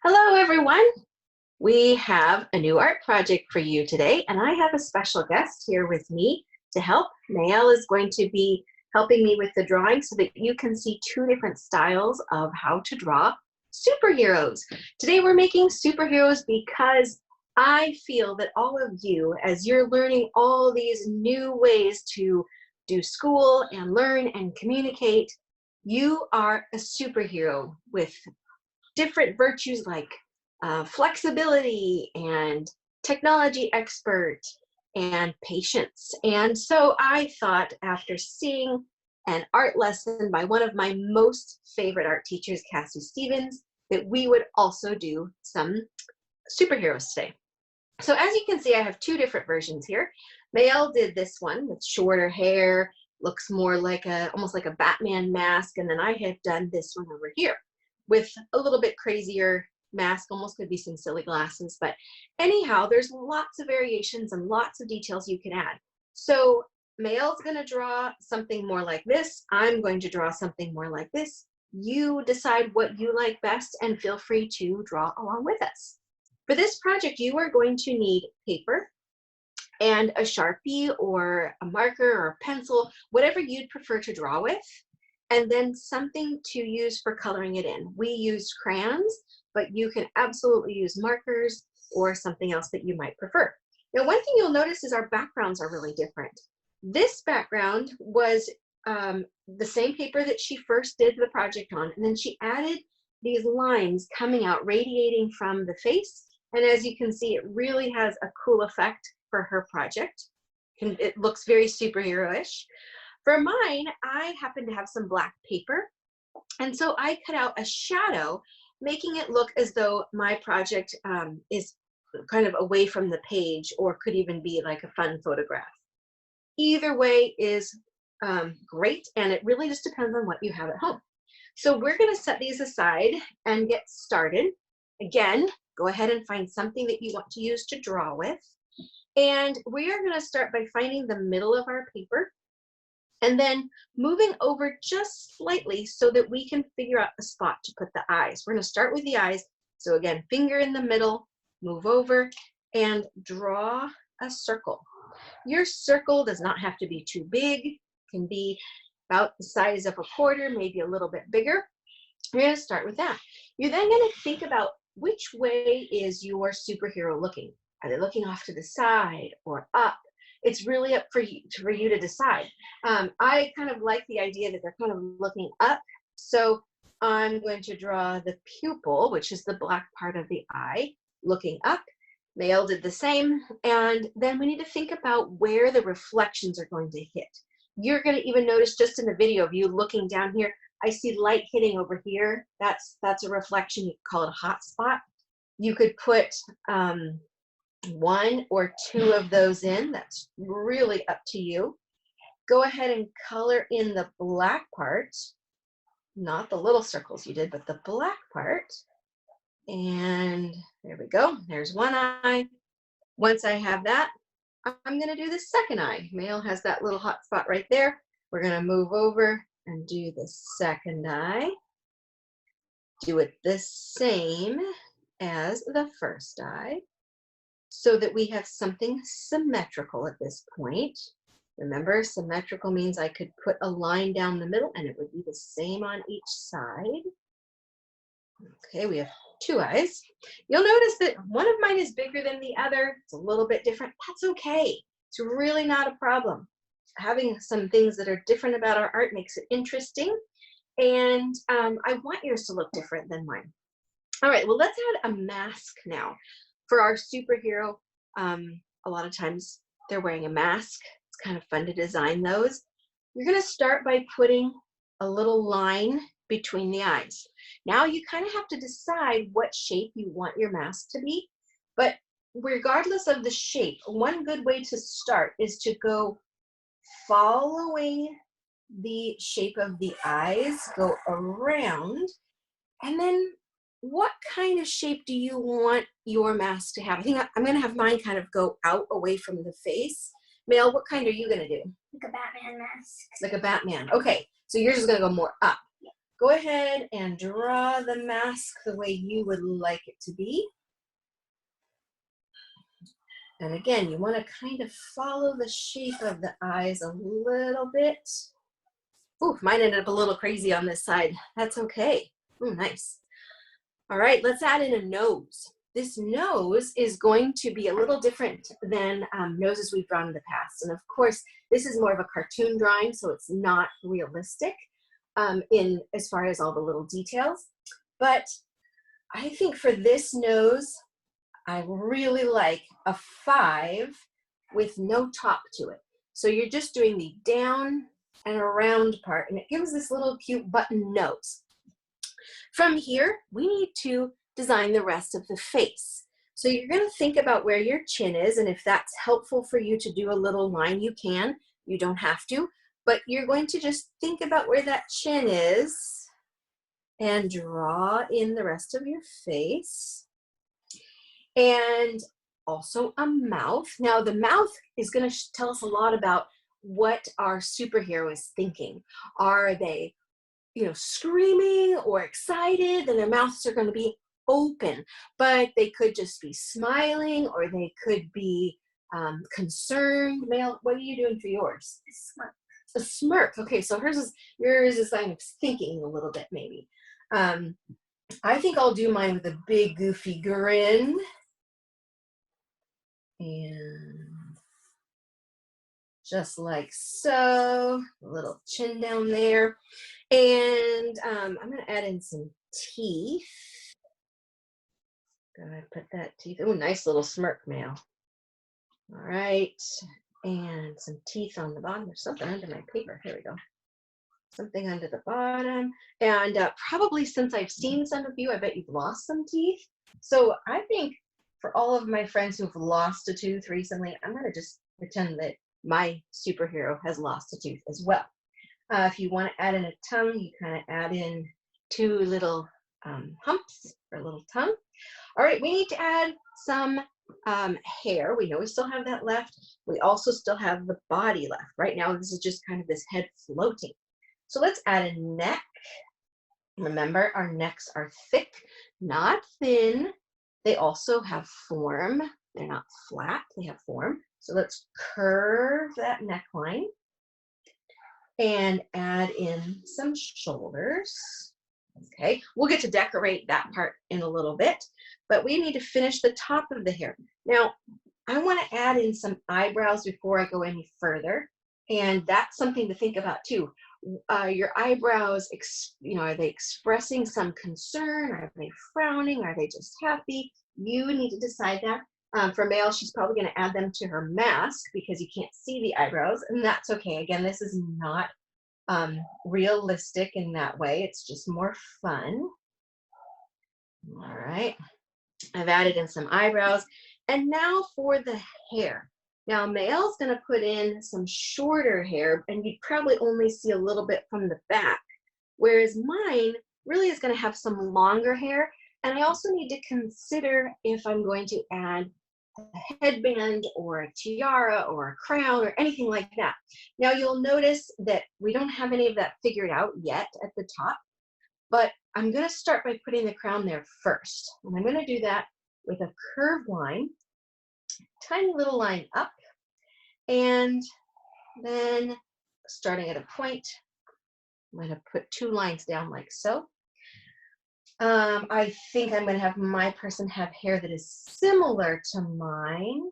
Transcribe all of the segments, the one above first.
Hello, everyone. We have a new art project for you today, and I have a special guest here with me to help. Mael is going to be helping me with the drawing so that you can see two different styles of how to draw superheroes. Today we're making superheroes because I feel that all of you, as you're learning all these new ways to do school and learn and communicate, you are a superhero with different virtues like flexibility and technology expert and patience. And so I thought, after seeing an art lesson by one of my most favorite art teachers, Cassie Stevens, that we would also do some superheroes today. So as you can see, I have two different versions here. Mael did this one with shorter hair, looks more like almost like a Batman mask, and then I have done this one over here with a little bit crazier mask, almost could be some silly glasses, but anyhow, there's lots of variations and lots of details you can add. So Mael's gonna draw something more like this. I'm going to draw something more like this. You decide what you like best and feel free to draw along with us. For this project, you are going to need paper and a Sharpie or a marker or a pencil, whatever you'd prefer to draw with, and then something to use for coloring it in. We used crayons, but you can absolutely use markers or something else that you might prefer. Now, one thing you'll notice is our backgrounds are really different. This background was the same paper that she first did the project on, and then she added these lines coming out, radiating from the face. And as you can see, it really has a cool effect for her project. It looks very superhero-ish. For mine, I happen to have some black paper, and so I cut out a shadow, making it look as though my project is kind of away from the page, or could even be like a fun photograph. Either way is great, and it really just depends on what you have at home. So we're going to set these aside and get started. Again, go ahead and find something that you want to use to draw with. And we are going to start by finding the middle of our paper, and then moving over just slightly so that we can figure out a spot to put the eyes. We're going to start with the eyes. So again, finger in the middle, move over, and draw a circle. Your circle does not have to be too big. It can be about the size of a quarter, maybe a little bit bigger. We're going to start with that. You're then going to think about which way is your superhero looking. Are they looking off to the side or up? It's really up for you to decide. I kind of like the idea that they're kind of looking up. So I'm going to draw the pupil, which is the black part of the eye, looking up. Mael did the same. And then we need to think about where the reflections are going to hit. You're going to even notice just in the video of you looking down here, I see light hitting over here. That's a reflection. You call it a hot spot. You could put one or two of those in. That's really up to you. Go ahead and color in the black part, not the little circles you did, but the black part. And there we go. There's one eye. Once I have that, I'm going to do the second eye. Mael has that little hot spot right there. We're going to move over and do the second eye. Do it the same as the first eye, so that we have something symmetrical at this point. Remember, symmetrical means I could put a line down the middle and it would be the same on each side. Okay, we have two eyes. You'll notice that one of mine is bigger than the other. It's a little bit different. That's okay. It's really not a problem. Having some things that are different about our art makes it interesting. And I want yours to look different than mine. All right, well, let's add a mask now. For our superhero, a lot of times they're wearing a mask. It's kind of fun to design those. You're going to start by putting a little line between the eyes. Now you kind of have to decide what shape you want your mask to be. But regardless of the shape, one good way to start is to go following the shape of the eyes, go around, and then what kind of shape do you want your mask to have? I think I'm going to have mine kind of go out away from the face. Mael, what kind are you going to do? Like a Batman mask. Like a Batman. Okay, so yours is going to go more up. go ahead and draw the mask the way you would like it to be. And again, you want to kind of follow the shape of the eyes a little bit. Ooh, mine ended up a little crazy on this side. That's okay. Ooh, nice. All right, let's add in a nose. This nose is going to be a little different than noses we've drawn in the past. And of course, this is more of a cartoon drawing, so it's not realistic in as far as all the little details. But I think for this nose, I really like a 5 with no top to it. So you're just doing the down and around part, and it gives this little cute button nose. From here, we need to design the rest of the face. So you're going to think about where your chin is, and if that's helpful for you to do a little line, you can. You don't have to, but you're going to just think about where that chin is and draw in the rest of your face. And also a mouth. Now the mouth is going to tell us a lot about what our superhero is thinking. Are they, screaming or excited? Then their mouths are going to be open, but they could just be smiling, or they could be concerned. Mel, what are you doing for yours? A smirk. A smirk. Okay, so yours is kind of thinking a little bit maybe. I think I'll do mine with a big goofy grin. And just like so, a little chin down there. And I'm going to add in some teeth. Gonna put that teeth. Oh, nice little smirk, Mel. All right. And some teeth on the bottom. There's something under my paper. Here we go. Something under the bottom. And probably since I've seen some of you, I bet you've lost some teeth. So I think for all of my friends who've lost a tooth recently, I'm going to just pretend that my superhero has lost a tooth as well. If you want to add in a tongue, you kind of add in 2 little humps or a little tongue. All right, we need to add some hair. We know we still have that left. We also still have the body left. Right now, this is just kind of this head floating. So let's add a neck. Remember, our necks are thick, not thin. They also have form. They're not flat, they have form. So let's curve that neckline and add in some shoulders. Okay, we'll get to decorate that part in a little bit, but we need to finish the top of the hair. Now, I want to add in some eyebrows before I go any further, and that's something to think about too. Your eyebrows, are they expressing some concern? Are they frowning? Are they just happy? You need to decide that. For Mel, she's probably going to add them to her mask because you can't see the eyebrows, and that's okay. Again, this is not realistic in that way. It's just more fun. All right. I've added in some eyebrows. And now for the hair. Now, Mel's going to put in some shorter hair, and you'd probably only see a little bit from the back, whereas mine really is going to have some longer hair. And I also need to consider if I'm going to add a headband or a tiara or a crown or anything like that. Now, you'll notice that we don't have any of that figured out yet at the top, but I'm going to start by putting the crown there first. And I'm going to do that with a curved line, tiny little line up, and then starting at a point, I'm going to put 2 lines down like so. I think I'm going to have my person have hair that is similar to mine.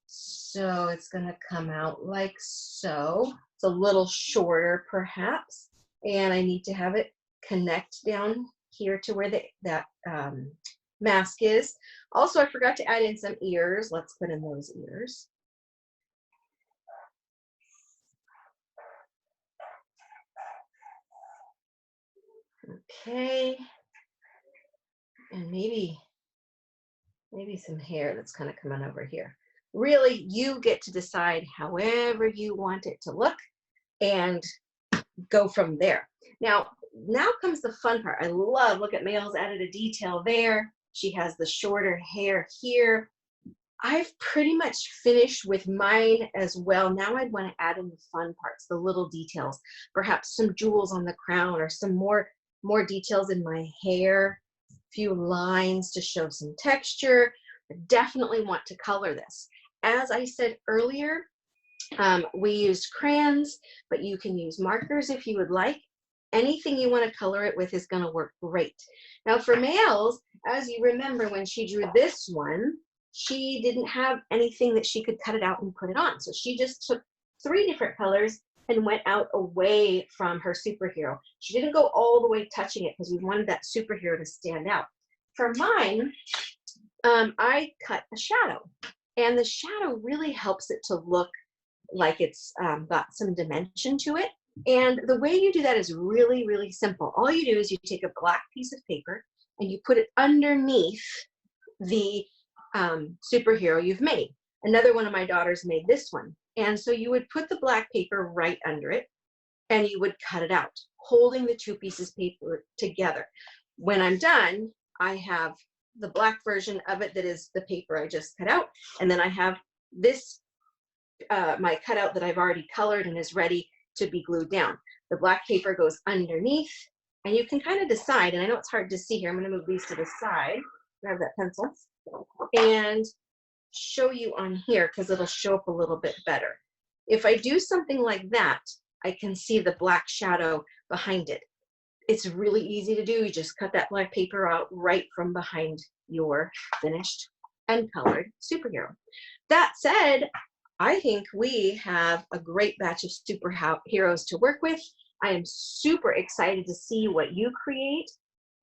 So it's going to come out like so. It's a little shorter perhaps. And I need to have it connect down here to where that mask is. Also, I forgot to add in some ears. Let's put in those ears. Okay. And maybe some hair that's kind of coming over here. Really, you get to decide however you want it to look and go from there. Now comes the fun part. I love, look at Mel's added a detail there. She has the shorter hair here. I've pretty much finished with mine as well. Now I'd want to add in the fun parts, the little details, perhaps some jewels on the crown or some more more details in my hair, a few lines to show some texture. I definitely want to color this. As I said earlier, we used crayons, but you can use markers if you would like. Anything you want to color it with is going to work great. Now for Mayel's, as you remember when she drew this one, she didn't have anything that she could cut it out and put it on. So she just took 3 different colors and went out away from her superhero. She didn't go all the way touching it because we wanted that superhero to stand out. For mine, I cut a shadow, and the shadow really helps it to look like it's got some dimension to it. And the way you do that is really, really simple. All you do is you take a black piece of paper and you put it underneath the superhero you've made. Another one of my daughters made this one. And so you would put the black paper right under it and you would cut it out, holding the 2 pieces of paper together. When I'm done, I have the black version of it that is the paper I just cut out. And then I have this, my cutout that I've already colored and is ready to be glued down. The black paper goes underneath, and you can kind of decide, and I know it's hard to see here, I'm going to move these to the side, grab that pencil, and show you on here because it'll show up a little bit better. If I do something like that, I can see the black shadow behind it. It's really easy to do. You just cut that black paper out right from behind your finished and colored superhero. That said, I think we have a great batch of superheroes to work with. I am super excited to see what you create.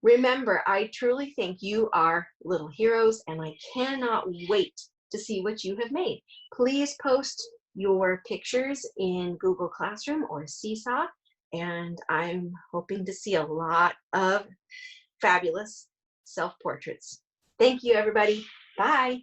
Remember, I truly think you are little heroes, and I cannot wait to see what you have made. Please post your pictures in Google Classroom or Seesaw, and I'm hoping to see a lot of fabulous self-portraits. Thank you, everybody. Bye.